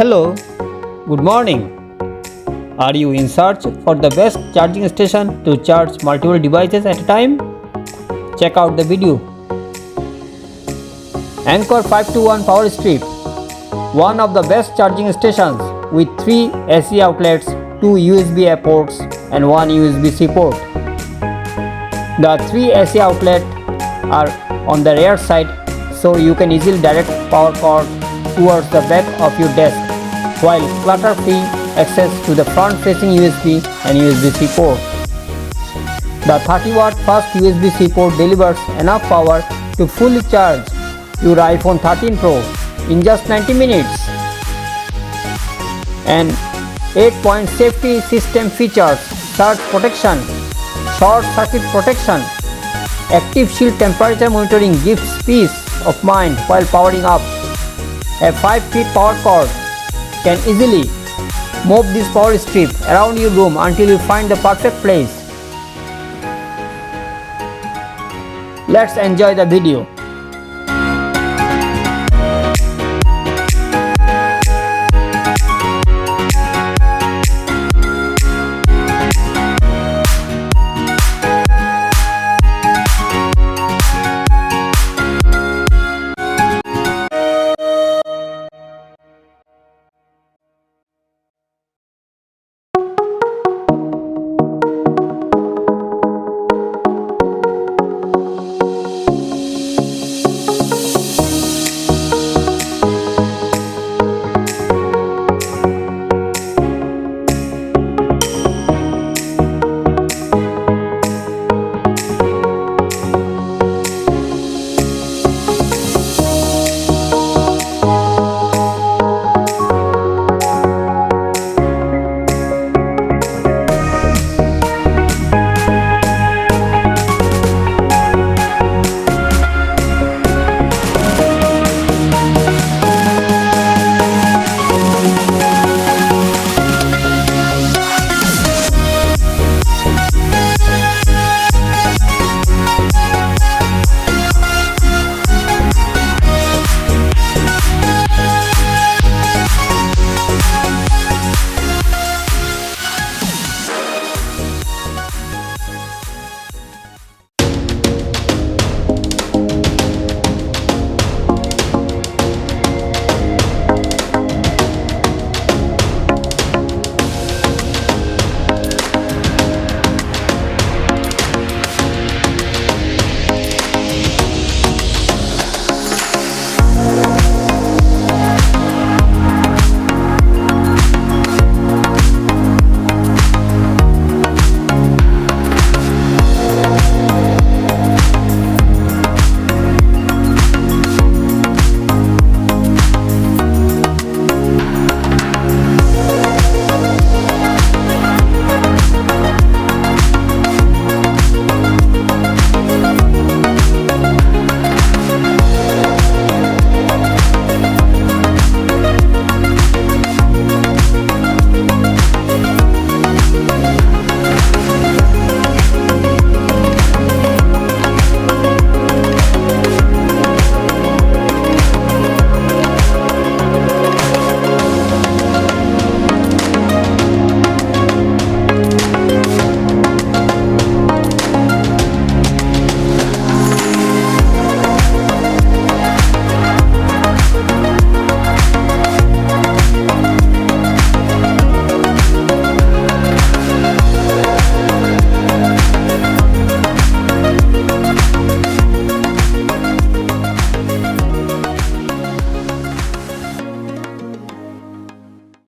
Hello, good morning. Are you in search for the best charging station to charge multiple devices at a time? Check out the video. Anker 521 power strip, one of the best charging stations with 3 AC outlets, 2 USB-A ports and 1 USB-C port. The 3 AC outlets are on the rear side, so you can easily direct power cord towards the back of your desk, while clutter-free access to the front-facing USB and USB-C port. The 30-watt fast USB-C port delivers enough power to fully charge your iPhone 13 Pro in just 90 minutes. And 8-point safety system features surge protection, short circuit protection, active shield temperature monitoring gives peace of mind while powering up. A 5-feet power cord can easily move this power strip around your room until you find the perfect place. Let's enjoy the video.